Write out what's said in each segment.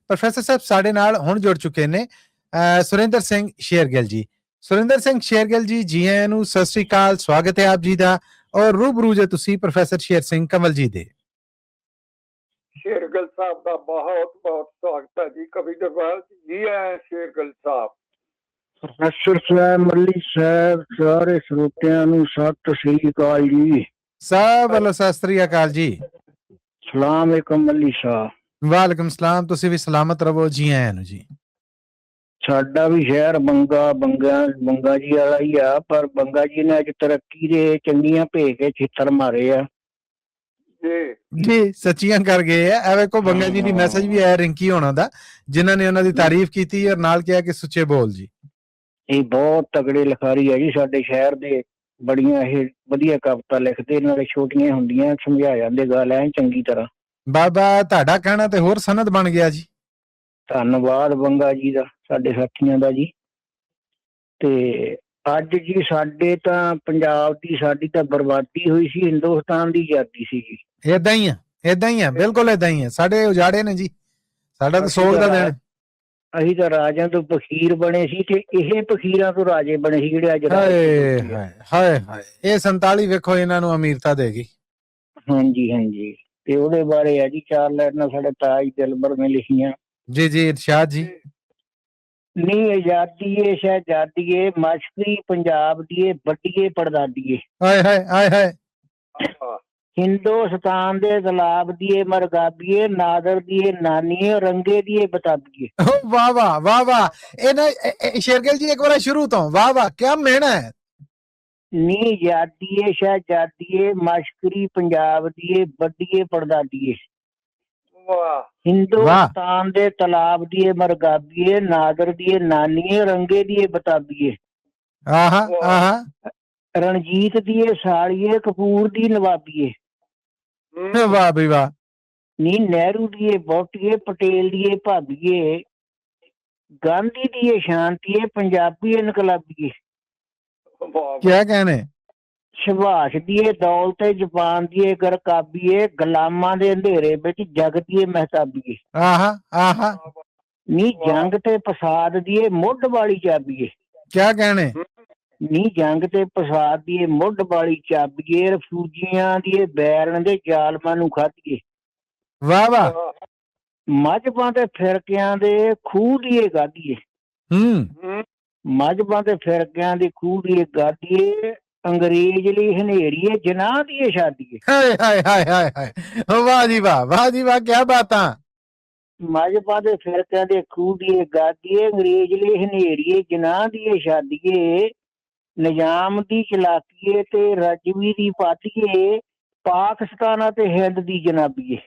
Professor ਸਾਹਿਬ ਸਾਡੇ ਨਾਲ ਹੁਣ ਜੁੜ ਚੁੱਕੇ ਨੇ ਸੁਰਿੰਦਰ ਸਿੰਘ ਸ਼ੇਰਗਿੱਲ ਜੀ। ਸੁਰਿੰਦਰ ਸਿੰਘ ਸ਼ੇਰਗਿੱਲ ਜੀ ਆਇਆਂ ਨੂੰ, ਸਤਿ ਸ੍ਰੀ ਅਕਾਲ, ਸਵਾਗਤ ਹੈ ਆਪ ਜੀ ਦਾ। ਔਰ ਰੂਬਰੂ ਜੇ ਤੁਸੀਂ ਪ੍ਰੋਫੈਸਰ ਸ਼ੇਰ ਸਿੰਘ ਕੰਵਲ ਜੀ ਦੇ। ਸ਼ੇਰਗਿੱਲ ਸਾਹਿਬ ਦਾ ਬਹੁਤ ਬਹੁਤ ਸਵਾਗਤ ਹੈ ਜੀ। ਕਵੀ ਦਰਬਾਰ ਜੀ ਆਏ ਸ਼ੇਰਗਿੱਲ ਸਾਹਿਬ। ਪ੍ਰੋਫੈਸਰ ਸਾਹਿਬ, ਮੱਲੀ ਸਾਹਿਬ, ਸਾਰੇ ਸਰੋਤਿਆਂ ਨੂੰ ਸਤਿ ਸ੍ਰੀ ਅਕਾਲ ਜੀ। ਸਭ ਵੱਲੋਂ ਸਤਿ ਸ੍ਰੀ ਅਕਾਲ ਜੀ। ਸਲਾਮ ਅਲੈਕੁਮ ਮੱਲੀ ਸਾਹਿਬ। ਵਾਲੇਕੁਮ ਸਲਾਮ, ਤੁਸੀਂ ਵੀ ਸਲਾਮਤ ਰਵੋ। ਜੀ ਆਇਆਂ ਨੂੰ ਜੀ। ਸਾਡਾ ਵੀ ਸ਼ਹਿਰ ਬੰਗਾ ਜੀ ਵਾਲਾ ਹੀ ਆ, ਪਰ ਬੰਗਾ ਜੀ ਨੇ ਅੱਜ ਤਰੱਕੀ ਦੇ ਚੰਗੀਆਂ ਭੇਜ ਕੇ ਛਿੱਤਰ ਮਾਰੇ ਆ ਜੀ, ਸੱਚੀਆਂ ਕਰ ਗਏ ਆ। ਐਵੇਂ ਕੋ ਬੰਗਾ ਜੀ ਦੀ ਮੈਸੇਜ ਵੀ ਆਇਆ ਰਿੰਕੀ ਹੋਣਾ ਦਾ, ਜਿਨ੍ਹਾਂ ਨੇ ਉਹਨਾਂ ਦੀ ਤਾਰੀਫ ਕੀਤੀ ਔਰ ਨਾਲ ਕਿਹਾ ਕਿ ਸੁੱਚੇ ਬੋਲ ਜੀ। ਇਹ ਬਹੁਤ ਤਗੜੇ ਲਿਖਾਰੀ ਹੈ ਜੀ ਸਾਡੇ ਸ਼ਹਿਰ ਦੇ। ਬੜੀਆਂ ਇਹ ਵਧੀਆ ਕਵਿਤਾ ਲਿਖਦੇ, ਨਾਲੇ ਛੋਟੀਆਂ ਹੁੰਦੀਆਂ ਸਮਝਾ ਜਾਂਦੇ ਗੱਲ ਐ ਚੰਗੀ ਤਰ੍ਹਾਂ। ਬਾਬਾ ਤੁਹਾਡਾ ਕਹਿਣਾ ਤੇ ਹੋਰ ਸਨਦ ਬਣ ਗਿਆ ਜੀ। ਧੰਨਵਾਦ ਬੰਗਾ ਜੀ ਦਾ, ਸਾਡੇ ਸਾਥੀਆਂ ਦਾ ਜੀ। ਤੇ ਅੱਜ ਜੀ ਸਾਡੇ ਤਾਂ ਪੰਜਾਬ ਦੀ ਸਾਡੀ ਤਾਂ ਬਰਬਾਦੀ ਹੋਈ ਸੀ, ਹਿੰਦੁਸਤਾਨ ਦੀ ਆਜ਼ਾਦੀ ਸੀਗੀ। ਏਦਾਂ ਹੀ ਆ, ਬਿਲਕੁਲ ਏਦਾਂ ਹੀ ਆ। ਸਾਡੇ ਉਜਾੜੇ ਨੇ ਜੀ, ਸਾਡਾ ਤਾਂ ਸੋਗ ਦਾ ਦਿਨ। ਅਸੀਂ ਤਾਂ ਰਾਜਿਆਂ ਤੋਂ ਫਕੀਰ ਬਣੇ ਸੀ ਤੇ ਇਹ ਫਕੀਰਾਂ ਤੋਂ ਰਾਜੇ ਬਣੇ ਸੀ ਜਿਹੜੇ ਅੱਜ ਹਾਏ ਇਹ 47 ਵੇਖੋ ਇਹਨਾਂ ਨੂੰ ਅਮੀਰਤਾ ਦੇ ਗਈ। ਹਾਂਜੀ ਤੇ ਉਹਦੇ ਬਾਰੇ ਹੈ ਜੀ 4 ਲਾਈਨਾਂ ਸਾਡੇ ਤਾਜ ਦਿਲਬਰ ਨੇ ਲਿਖੀਆਂ। ਜੀ ਇਰਸ਼ਾਦ ਜੀ। ਨੀ ਆਜ਼ਾਦੀਏ ਸ਼ਹਿਜ਼ਾਦੀਏ, ਮਸ਼ਕਰੀ ਪੰਜਾਬ ਦੀਏ, ਵੱਡੀਏ ਪੜਦਾਦੀਏ। ਹਾਏ ਹਿੰਦੁਸਤਾਨ ਦੇ ਗੁਲਾਬ ਦੀਏ ਮਰਗਾਬੀਏ, ਨਾਦਰ ਦੀਏ ਨਾਨੀਏ, ਰੰਗੇ ਦੀਏ ਬਤਾਬੀਏ। ਵਾਹ ਇਹਨਾਂ ਸ਼ੇਰਗਿੱਲ ਜੀ ਇੱਕ ਵਾਰ ਸ਼ੁਰੂ ਤੋਂ ਵਾਹ ਕਿਆ ਮਿਹਣਾ ਹੈ। ਨੀ ਆਜ਼ਾਦੀਏ ਸ਼ਹਿਜ਼ਾਦੀਏ, ਮਸ਼ਕਰੀ ਪੰਜਾਬ ਦੀਏ, ਵੱਡੀਏ ਪੜਦਾਦੀਏ। ਹਿੰਦੁਸਤਾਨ ਦੇ ਤਲਾਬ ਦੀਏ ਮਰਗਾਬੀਏ, ਨਾਦਰ ਦੀਏ ਨਾਨੀਏ, ਰੰਗੇ ਦੀਏ ਬਤਾਬੀਏ। ਰਣਜੀਤ ਦੀਏ ਸਾਲੀਏ, ਕਪੂਰ ਦੀ ਨਵਾਬੀਏ। ਵਾਹ ਬਈ ਵਾਹ। ਨੀ ਨਹਿਰੂ ਦੀਏ ਬੋਟੀਏ, ਪਟੇਲ ਦੀਏ ਭਾਬੀਏ, ਗਾਂਧੀ ਦੀਏ ਸ਼ਾਂਤੀਏ, ਪੰਜਾਬੀ ਇਨਕਲਾਬੀਏ। ਕਿਆ ਕਹਿਣੇ। ਸੁਭਾਸ਼ ਦੀਏ ਦੌਲਤ, ਜਾਪਾਨ ਦੀਏ ਗਰਕਾਬੀਏ, ਗੁਲਾਮਾਂ ਦੇ ਅੰਧੇਰੇ ਵਿੱਚ ਜਗਦੀਏ ਮਹਿਤਾਬੀਏ। ਨੀ ਜੰਗ ਤੇ ਫਸਾਦ ਦੀਏ ਮੁੱਢ ਵਾਲੀ ਚਾਬੀਏ। ਕਿਆ ਕਹਿਣੇ। ਨੀ ਜੰਗ ਤੇ ਫਸਾਦ ਦੀਏ ਮੁੱਢ ਵਾਲੀ ਚਾਬੀਏ, ਰਫੂਜੀਆਂ ਦੀਏ ਬੈਰਨ ਦੇ ਜ਼ਾਲਮਾਂ ਨੂੰ ਖਾਧੀਏ। ਵਾਹ ਮਜ਼ਹਬਾਂ ਤੇ ਫਿਰਕਿਆਂ ਦੇ ਖੂਹ ਦੀਏ ਗਾਧੀਏ। ਮਜ਼ਹਬਾਂ ਤੇ ਫਿਰਕਿਆਂ ਦੀ ਖੂਹ ਦੀਏ ਗਾਧੀਏ, ਅੰਗਰੇਜ਼ ਲਈ ਹਨੇਰੀਏ, ਜਨਾਹ ਦੀਏ ਸ਼ਾਦੀਏ। ਹਾਏ ਵਾਹ ਜੀ ਵਾਹ ਕਿਆ ਬਾਤਾਂ। ਮਜ਼ਹਬਾਂ ਦੇ ਫਿਰਕਿਆਂ ਦੇ ਖੂਹ ਦੀਏ ਗਾਧੀਏ, ਅੰਗਰੇਜ਼ ਲਈ ਹਨੇਰੀਏ, ਜਨਾਹ ਦੀਏ ਸ਼ਾਦੀਏ, ਨਿਜ਼ਾਮ ਦੀ ਚਲਾਕੀਏ ਤੇ ਰਜਵੀ ਦੀ ਪਾਤੀਏ, ਪਾਕਿਸਤਾਨ ਅਤੇ ਹਿੰਦ ਦੀ ਜਨਾਬੀਏ।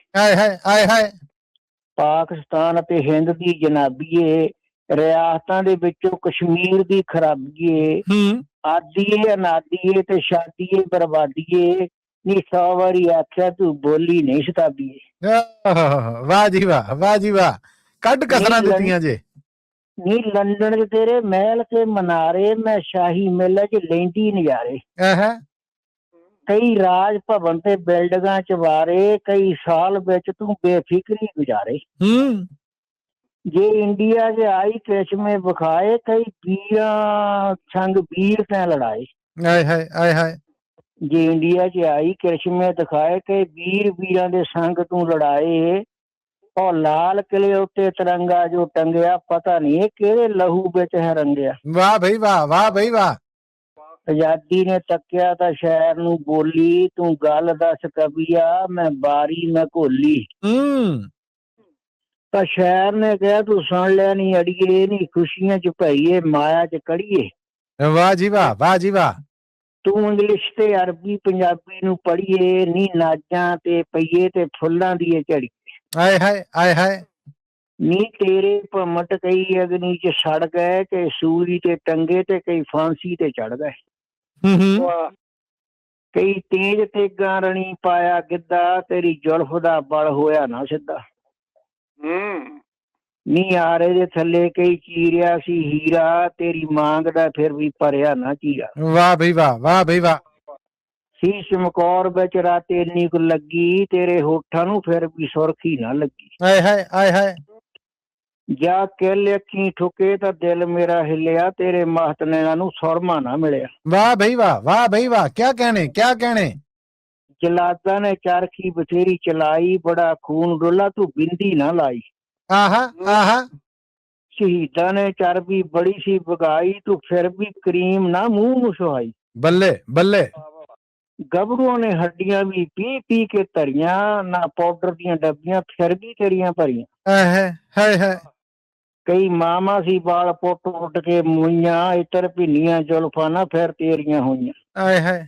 ਪਾਕਿਸਤਾਨ ਅਤੇ ਹਿੰਦ ਦੀ ਜਨਾਬੀਏ, ਰਿਆਸਤਾਂ ਦੇ ਵਿੱਚੋਂ ਕਸ਼ਮੀਰ ਦੀ ਖਰਾਬੀਏ, ਆਦੀਏ ਅਨਾਦੀਏ ਤੇ ਸ਼ਾਦੀਏ ਬਰਬਾਦੀਏ, ਨੀ 100 ਵਾਰੀ ਆਖਿਆ ਤੂੰ ਬੋਲੀ ਨਹੀਂ ਸ਼ਤਾਬੀਏ। ਵਾਹ ਜੀ ਵਾਹ ਕੱਢ ਕਸਰਾਂ ਦਿੱਤੀਆਂ ਜੇ। ਨੀ ਲੰਡਨ ਚ ਤੇਰੇ ਮਹਿਲ ਕੇ ਮਨਾਰੇ, ਮੈਂ ਸ਼ਾਹੀ ਮੇਲੇ ਚ ਲੈਂਦੀ ਨਜ਼ਾਰੇ। ਕਈ ਰਾਜ ਭਵਨ ਤੇ ਬਿਲਡਿੰਗਾਂ ਚ ਵਾਰੇ, ਕਈ ਸਾਲ ਵਿੱਚ ਤੂੰ ਬੇਫਿਕਰੀ ਗੁਜ਼ਾਰੇ। ਜੇ ਇੰਡੀਆ ਚ ਆਈ ਕਿਸਮੇ ਵਿਖਾਏ, ਕਈ ਵੀਰਾਂ ਸੰਗ ਵੀਰ ਤੈਂ ਲੜਾਏ। ਜੇ ਇੰਡੀਆ ਚ ਆਈ ਕਿਸਮੇ ਦਿਖਾਏ, ਕਈ ਵੀਰਾਂ ਦੇ ਸੰਗ ਤੂੰ ਲੜਾਏ। ਉਹ ਲਾਲ ਕਿਲੇ ਉੱਤੇ ਤਿਰੰਗਾ ਜੋ ਟੰਗਿਆ, ਪਤਾ ਨਹੀਂ ਕਿਹੜੇ ਲਹੂ ਵਿੱਚ ਹੈ ਰੰਗਿਆ। ਵਾਹ ਬਈ ਵਾਹ। ਆਜ਼ਾਦੀ ਨੇ ਤੱਕਿਆ ਤਾਂ ਸ਼ਹਿਰ ਨੂੰ ਬੋਲੀ, ਤੂੰ ਗੱਲ ਦੱਸ ਕਬੀਆ, ਮੈਂ ਬਾਰੀ ਮੈਂ ਘੋਲੀ। ਤਾਂ ਸ਼ਹਿਰ ਨੇ ਕਿਹਾ ਤੂੰ ਸੁਣ ਲਿਆ ਨੀ ਅੜੀਏ, ਨੀ ਖੁਸ਼ੀਆਂ ਚ ਪਈਏ, ਮਾਇਆ ਚ ਕੜੀਏ। ਵਾਹ ਜੀ ਵਾਹ। ਤੂੰ ਇੰਗਲਿਸ਼ ਤੇ ਅਰਬੀ ਪੰਜਾਬੀ ਨੂੰ ਪੜ੍ਹੀਏ, ਨੀ ਨਾਜਾਂ ਤੇ ਪਈਏ ਤੇ ਫੁੱਲਾਂ ਦੀ ਝੜੀ। ਹਾਏ ਨੀ ਤੇਰੇ ਭਮਟ ਕਈ ਅਗਨੀ ਚ ਸੜ ਗਏ, ਤੇ ਸੂਰੀ ਤੇ ਟੰਗੇ ਤੇ ਕਈ ਫਾਂਸੀ ਤੇ ਚੜ ਗਏ। ਕਈ ਤੇਜ ਤੇਗਾਂ ਰਣੀ ਪਾਇਆ ਗਿੱਧਾ, ਤੇਰੀ ਜ਼ੁਲਫ ਦਾ ਬਲ ਹੋਇਆ ਨਾ ਸਿੱਧਾ। ਨੀ ਆਰੇ ਦੇ ਥੱਲੇ ਕਈ ਚੀਰਿਆ ਸੀ ਹੀਰਾ, ਤੇਰੀ ਮਾਂਗ ਦਾ ਫਿਰ ਵੀ ਭਰਿਆ ਨਾ ਚੀਰਾ। ਵਾਹ ਬਈ ਵਾਹ। ਸੀ ਚਮਕੌਰ ਵਿੱਚ ਰਾਤ ਇੰਨੀ ਕੁ ਲੱਗੀ, ਤੇਰੇ ਹੋਠਾਂ ਨੂੰ ਫਿਰ ਵੀ ਸੁਰਖੀ ਨਾ ਲੱਗੀ। ਹਾਏ ਜਾ ਕਿਲ ਅੱਖੀ ਠੁਕੇ ਤਾਂ ਦਿਲ ਮੇਰਾ ਹਿੱਲਿਆ, ਤੇਰੇ ਮਾਹਤ ਨੈਣਾ ਨੂੰ ਸੁਰਮਾ ਨਾ ਮਿਲਿਆ। ਵਾਹ ਬਈ ਵਾਹ, ਵਾਹ ਬਈ ਵਾਹ, ਕਿਆ ਕਹਿਣੇ, ਕਿਆ ਕਹਿਣੇ। ਜਲਾਦਾਂ ਨੇ ਚਰਖੀ ਬਥੇਰੀ ਚਲਾਈ, ਬੜਾ ਖੂਨ ਡੋਲਾ ਤੂੰ ਬਿੰਦੀ ਨਾ ਲਾਈ। ਆਹਾ ਆਹਾ। ਸ਼ਹੀਦਾਂ ਨੇ ਚਰਬੀ ਬੜੀ ਸੀ ਵਗਾਈ, ਤੂੰ ਫਿਰ ਵੀ ਕਰੀਮ ਨਾ ਮੂੰਹ ਨੂੰ ਸੁਹਾਈ। ਬੱਲੇ ਬੱਲੇ। ਗੱਭਰੂਆਂ ਨੇ ਹੱਡੀਆਂ ਵੀ ਪੀ ਪੀ ਕੇ ਧਰੀਆਂ, ਨਾ ਪਾਊਡਰ ਦੀਆਂ ਡੱਬੀਆਂ ਫਿਰ ਵੀ ਤੇਰੀਆਂ ਭਰੀਆਂ। ਹਾਏ ਹਾਏ। ਕਈ ਮਾਮਾ ਸੀ ਵਾਲ ਪੁੱਟ ਪੁੱਟ ਕੇ ਮੂਈਆਂ, ਇਤਰ ਭਿੰਨੀਆਂ ਜ਼ੁਲਫਾਂ ਨਾ ਫਿਰ ਤੇਰੀਆਂ ਹੋਈਆਂ। ਆਏ ਹਾਏ।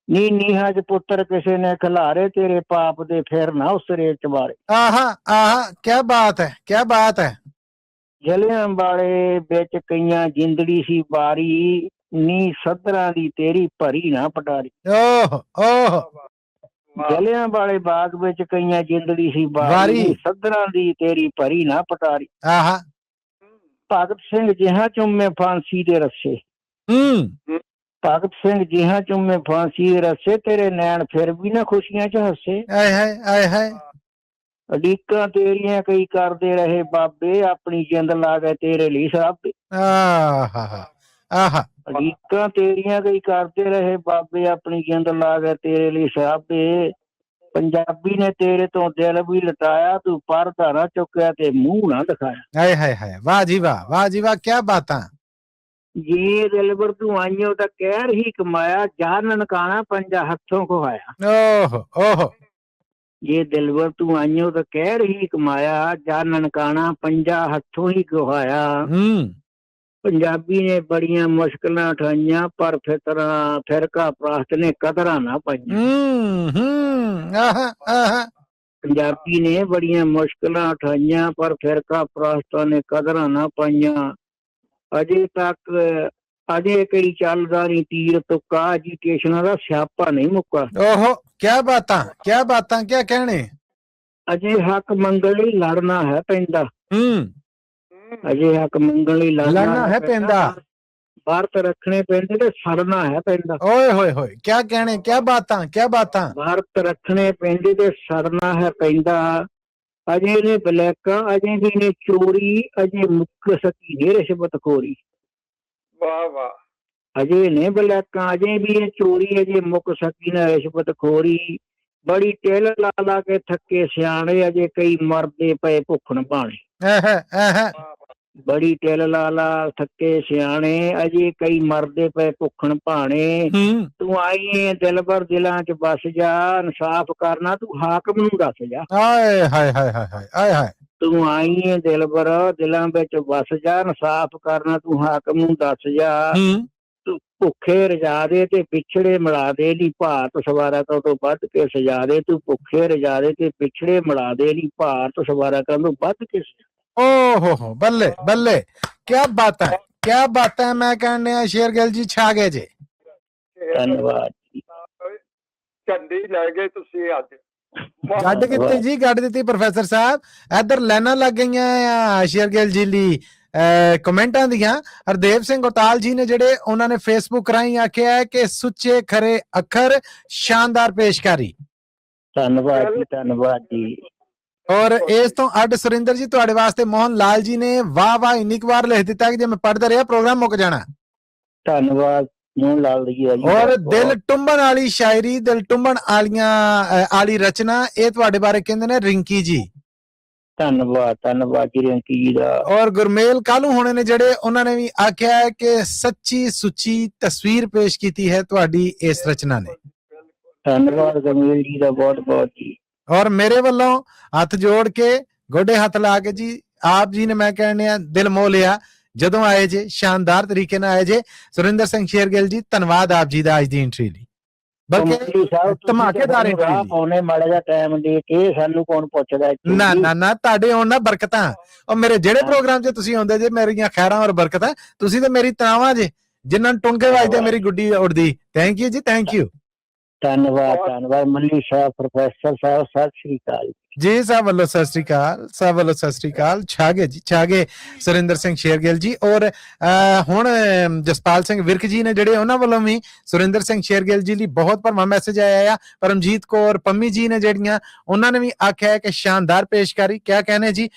ਨੀ ਨੀਹਾਂ ਚ ਪੁੱਤਰ ਕਿਸੇ ਨੇ ਖਿਲਾਰੇ, ਤੇਰੇ ਪਾਪ ਦੇ ਫਿਰ ਨਾ ਉਸਰੇ ਚਵਾਰੇ। ਆਹਾ ਆਹਾ, ਕਿਆ ਬਾਤ ਹੈ, ਕਿਆ ਬਾਤ ਹੈ। ਜਲਿਆਂ ਵਾਲੇ ਵਿੱਚ ਕਈਆਂ ਜਿੰਦੜੀ ਸੀ ਬਾਰੀ, ਨੀ ਸੱਧਰਾਂ ਦੀ ਤੇਰੀ ਭਰੀ ਨਾ ਪਟਾਰੀ। ਓਹ ਓਹ। ਜਲਿਆਂ ਵਾਲੇ ਬਾਗ ਵਿੱਚ ਕਈਆਂ ਜਿੰਦੜੀ ਸੀ ਬਾਰੀ, ਵਾਰੀ। ਨੀ ਸੱਧਰਾਂ ਦੀ ਤੇਰੀ ਭਰੀ ਨਾ ਪਟਾਰੀ। ਆਹਾ। ਭਗਤ ਸਿੰਘ ਜਿਹਾਂ ਚੁੰਮੇ ਫਾਂਸੀ ਦੇ ਰੱਸੇ, ਭਗਤ ਸਿੰਘ ਜਿਹਾਂ ਚੁੰਮੇ ਫਾਂਸੀ ਦੇ ਰੱਸੇ, ਤੇਰੇ ਨੈਣ ਫਿਰ ਵੀ ਨਾ ਖੁਸ਼ੀਆਂ ਚ ਹੱਸੇ। ਆਏ ਹਾਏ ਆਏ ਹਾਏ। ਅਡੀਕਾਂ ਤੇਰੀਆਂ ਕਈ ਕਰਦੇ ਰਹੇ ਬਾਬੇ, ਆਪਣੀ ਜਿੰਦ ਲਾ ਕੇ ਤੇਰੇ ਲਈ ਸਰਾਬੇ। ਆਹਾ ਆਹਾ। ਅਡੀਕਾਂ ਤੇਰੀਆਂ ਕਈ ਕਰਦੇ ਰਹੇ ਬਾਬੇ, ਆਪਣੀ ਜਿੰਦ ਲਾ ਕੇ ਤੇਰੇ ਲਈ ਸਰਾਬੇ। ਪੰਜਾਬੀ ਨੇ ਤੇਰੇ ਤੋਂ ਦਿਲ ਵੀ ਲਟਾਇਆ, ਤੂੰ ਪਰ ਧਾਰਾ ਚੁੱਕਿਆ ਤੇ ਮੂੰਹ ਨਾ ਦਿਖਾਇਆ। ਹਾਏ ਹਾਏ ਹਾਏ, ਵਾਹ ਜੀ ਵਾਹ, ਵਾਹ ਜੀ ਵਾਹ, ਕਿਆ ਬਾਤਾਂ। ਜੇ ਦਿਲਬਰ ਤੂੰ ਆਈਓ ਤਾਂ ਕਹਿਰ ਹੀ ਕਮਾਇਆ, ਜਾ ਨਨਕਾਣਾ ਪੰਜਾ ਹੱਥੋਂ ਖੁਹਾਇਆ। ਓਹ ਓਹ। ਜੇ ਦਿਲਬਰ ਤੂੰ ਆਈਓ ਤਾਂ ਕਹਿਰ ਹੀ ਕਮਾਇਆ, ਜਾ ਨਨਕਾਣਾ ਪੰਜਾ ਹੱਥੋਂ ਹੀ ਖੁਹਾਇਆ। ਪੰਜਾਬੀ ਨੇ ਬੜੀਆਂ ਮੁਸ਼ਕਲਾਂ ਉਠਾਈਆਂ, ਪਰ ਫਿਰਕਾ ਪ੍ਰਾਸਤ ਨੇ ਕਦਰਾਂ ਨਾ ਪਾਈਆਂ। ਆਹਾ ਆਹਾ। ਪੰਜਾਬੀ ਨੇ ਬੜੀਆਂ ਮੁਸ਼ਕਲਾਂ ਉਠਾਈਆਂ, ਪਰ ਫਿਰਕਾ ਪ੍ਰਾਸਤਾਂ ਨੇ ਕਦਰਾਂ ਨਾ ਪਾਈਆਂ। ਅਜੇ ਕਈ ਚੱਲਦਾ ਨੀ ਤੀਰ ਤੁੱਕਾ, ਐਜੀਟੇਸ਼ਨਾਂ ਦਾ ਸਿਆਪਾ ਨਹੀਂ ਮੁੱਕਾ। ਓਹੋ, ਕਿਆ ਬਾਤਾਂ, ਕਿਆ ਬਾਤਾਂ, ਕਿਆ ਕਹਿਣੇ। ਅਜੇ ਹੱਕ ਮੰਗਣ ਲਈ ਲੜਨਾ ਹੈ ਪੈਂਦਾ। ਅਜੇ ਹੱਕ ਮੰਗਣ ਲਈ ਲੜਨਾ ਹੈ ਪੈਂਦਾ। ਵਰਤ ਰੱਖਣੇ ਪੈਂਦੇ ਤੇ ਸੜਨਾ ਹੈ ਪੈਂਦਾ। ਓਏ ਹੋਏ ਹੋਏ, ਕਿਆ ਕਹਿਣੇ, ਕਿਆ ਬਾਤਾਂ, ਕਿਆ ਬਾਤਾਂ। ਵਰਤ ਰੱਖਣੇ ਪੈਂਦੇ ਤੇ ਸੜਨਾ ਹੈ ਪੈਂਦਾ। ਅਜੇ ਨੇ ਬਲੈਕਾਂ, ਅਜੇ ਵੀ ਨੇ ਚੋਰੀ, ਅਜੇ ਮੁੱਕ ਸਕੀ ਨੇ ਰਿਸ਼ਵਤਖੋਰੀ। ਵਾਹ ਵਾਹ। ਅਜੇ ਨੇ ਬਲੈਕਾਂ, ਅਜੇ ਵੀ ਇਹ ਚੋਰੀ, ਅਜੇ ਮੁੱਕ ਸਕੀ ਨਾ ਰਿਸ਼ਵਤਖੋਰੀ। ਬੜੀ ਟਿਲ ਲਾ ਲਾ ਕੇ ਥੱਕੇ ਸਿਆਣੇ, ਅਜੇ ਕਈ ਮਰਦੇ ਪਏ ਭੁੱਖਣ ਭਾਣੇ। ਬੜੀ ਟਿਲ ਲਾ ਲਾ ਥੱਕੇ ਸਿਆਣੇ, ਅਜੇ ਕਈ ਮਰਦੇ ਪਏ ਭੁੱਖਣ ਭਾਣੇ। ਤੂੰ ਆਈਏ ਦਿਲਬਰ ਦਿਲਾਂ ਚ ਵਸ ਜਾ, ਇਨਸਾਫ ਕਰਨਾ ਤੂੰ ਹਾਕਮ ਨੂੰ ਦੱਸ ਜਾ। ਹਾਏ ਹਾਏ ਹਾਏ ਹਾਏ ਹਾਏ ਹਾਏ। ਤੂੰ ਆਈਏ ਦਿਲਬਰ ਦਿਲਾਂ ਵਿੱਚ ਵਸ ਜਾ, ਇਨਸਾਫ ਕਰਨਾ ਤੂੰ ਹਾਕਮ ਨੂੰ ਦੱਸ ਜਾ। ਤੂੰ ਭੁੱਖੇ ਰਜਾ ਦੇ ਤੇ ਪਿਛੜੇ ਮਿਲਾ ਦੇ, ਨੀ ਭਾਰਤ ਸਵਾਰਾ ਤੋਂ ਵੱਧ ਕੇ ਸਜਾ ਦੇ। ਤੂੰ ਭੁੱਖੇ ਰਜਾ ਦੇ ਤੇ ਪਿਛੜੇ ਮਿਲਾ ਦੇ, ਨੀ ਭਾਰਤ ਸਵਾਰਾ ਤੋਂ ਵੱਧ ਕੇ ਸਜਾ। ਓਹੋ ਬੱਲੇ ਬੱਲੇ, ਕਿਆ ਬਾਤਾਂ, ਕਿਆ ਬਾਤਾਂ। ਮੈਂ ਕਹਿੰਦਾ ਸ਼ੇਰਗਿੱਲ ਜੀ ਛਾ ਗਏ ਜੇ। ਧੰਨਵਾਦ ਜੀ। ਝੰਡੀ ਲੈ ਗਏ ਤੁਸੀਂ ਅੱਜ। ਗੱਡ ਕਿੱਥੇ ਜੀ, ਗੱਡ ਦਿੱਤੀ ਪ੍ਰੋਫੈਸਰ ਸਾਹਿਬ। ਇੱਧਰ ਲਾਈਨਾਂ ਲੱਗ ਗਈਆਂ ਆ ਸ਼ੇਰਗਿੱਲ ਜੀ ਲਈ ਕਮੈਂਟਾਂ ਦੀਆਂ। ਹਰਦੇਵ ਸਿੰਘ ਉਤਾਲ ਜੀ ਨੇ ਜਿਹੜੇ, ਉਹਨਾਂ ਨੇ ਫੇਸਬੁੱਕ ਰਾਹੀਂ ਆਖਿਆ ਹੈ ਕਿ ਸੁੱਚੇ ਖਰੇ ਅੱਖਰ, ਸ਼ਾਨਦਾਰ ਪੇਸ਼ਕਾਰੀ। ਧੰਨਵਾਦ ਜੀ, ਧੰਨਵਾਦ ਜੀ। ਔਰ ਇਸ ਤੋਂ ਅੱਡ ਸੁਰਿੰਦਰ ਜੀ ਤੁਹਾਡੇ ਵਾਸਤੇ ਮੋਹਨ ਲਾਲ ਜੀ ਨੇ ਵਾਹ ਵਾਹ ਇੰਨੀ ਕੁ ਵਾਰ ਲਿਖ ਦਿੱਤਾ ਕਿ ਜੇ ਮੈਂ ਪੜ੍ਹਦਾ ਰਿਹਾ ਪ੍ਰੋਗਰਾਮ ਮੁੱਕ ਜਾਣਾ। ਧੰਨਵਾਦ ਮੋਹਨ ਲਾਲ ਜੀ। ਔਰ ਦਿਲ ਟੁੰਬਣ ਵਾਲੀ ਸ਼ਾਇਰੀ, ਦਿਲ ਟੁੰਬਣ ਵਾਲੀ ਰਚਨਾ, ਇਹ ਤੁਹਾਡੇ ਬਾਰੇ ਕਹਿੰਦੇ ਨੇ ਰਿੰਕੀ ਜੀ। ਧੰਨਵਾਦ ਧੰਨਵਾਦ ਜੀ ਰਿੰਕੀ ਜੀ ਦਾ। ਔਰ ਗੁਰਮੇਲ ਕਾਲੂ ਹੋਣੇ ਨੇ ਜਿਹੜੇ, ਉਹਨਾਂ ਨੇ ਵੀ ਆਖਿਆ ਹੈ ਕਿ ਸੱਚੀ ਸੁੱਚੀ ਤਸਵੀਰ ਪੇਸ਼ ਕੀਤੀ ਹੈ ਤੁਹਾਡੀ ਇਸ ਰਚਨਾ ਨੇ। ਧੰਨਵਾਦ ਗੁਰਮੇਲ ਜੀ ਦਾ ਬਹੁਤ ਬਹੁਤ ਜੀ। ਔਰ ਮੇਰੇ ਵੱਲੋਂ ਹੱਥ ਜੋੜ ਕੇ, ਗੋਡੇ ਹੱਥ ਲਾ ਕੇ ਜੀ, ਆਪ ਜੀ ਨੇ ਮੈਂ ਕਹਿੰਦੇ ਆ ਦਿਲ ਮੋਹ ਲਿਆ ਜਦੋਂ ਆਏ ਜੇ, ਸ਼ਾਨਦਾਰ ਤਰੀਕੇ ਨਾਲ ਆਏ ਜੇ। ਸੁਰਿੰਦਰ ਸਿੰਘ ਸ਼ੇਰਗਿੱਲ ਜੀ ਧੰਨਵਾਦ ਆਪ ਜੀ ਦਾ ਅੱਜ ਦੀ ਐਂਟਰੀ ਲਈ, ਬਲਕਿ ਧਮਾਕੇਦਾਰ ਐਂਟਰੀ। ਉਹਨੇ ਮਾੜਾ ਜਿਹਾ ਟਾਈਮ ਦੇ ਕੇ, ਸਾਨੂੰ ਕੌਣ ਪੁੱਛਦਾ। ਨਾ ਨਾ ਨਾ, ਤੁਹਾਡੇ ਆਉਣ ਨਾਲ ਬਰਕਤਾਂ। ਉਹ ਮੇਰੇ ਜਿਹੜੇ ਪ੍ਰੋਗਰਾਮ 'ਚ ਤੁਸੀਂ ਆਉਂਦੇ ਜੇ, ਮੇਰੀਆਂ ਖੈਰਾਂ ਔਰ ਬਰਕਤਾਂ। ਤੁਸੀਂ ਤੇ ਮੇਰੀ ਤਨਾਵਾਂ ਜੇ, ਜਿਨ੍ਹਾਂ ਨੂੰ ਟੁੰਗੇ ਵੱਜਦੇ ਮੇਰੀ ਗੁੱਡੀ ਉੱਡਦੀ। ਥੈਂਕ ਯੂ ਜੀ, ਥੈਂਕ ਯੂ। ਧੰਨਵਾਦ ਧੰਨਵਾਦ ਮੱਲੀ ਸਾਹਿਬ, ਪ੍ਰੋਫੈਸਰ ਸਾਹਿਬ, ਸਤਿ ਸ਼੍ਰੀ ਅਕਾਲ ਜੀ। ਸਭ ਵੱਲੋਂ ਸਤਿ ਸ੍ਰੀ ਅਕਾਲ, ਸਭ ਵੱਲੋਂ ਸਤਿ ਸ੍ਰੀ ਅਕਾਲ। ਛਾਗੇ ਜੀ, ਛਾਗੇ ਸੁਰਿੰਦਰ ਸਿੰਘ ਸ਼ੇਰਗਿੱਲ ਜੀ। ਔਰ ਹੁਣ ਜਸਪਾਲ ਸਿੰਘ ਵਿਰਕ ਜੀ ਨੇ ਜਿਹੜੇ, ਉਹਨਾਂ ਵੱਲੋਂ ਵੀ ਸੁਰਿੰਦਰ ਸਿੰਘ ਸ਼ੇਰਗਿੱਲ ਜੀ ਲਈ ਬਹੁਤ ਭਰਵਾਂ ਮੈਸੇਜ ਆਇਆ ਆ। ਪਰਮਜੀਤ ਕੌਰ ਪੰਮੀ ਜੀ ਨੇ ਜਿਹੜੀਆਂ, ਉਹਨਾਂ ਨੇ ਵੀ ਆਖਿਆ ਹੈ ਕਿ ਸ਼ਾਨਦਾਰ ਪੇਸ਼ਕਾਰੀ। ਕਿਆ कहने जी।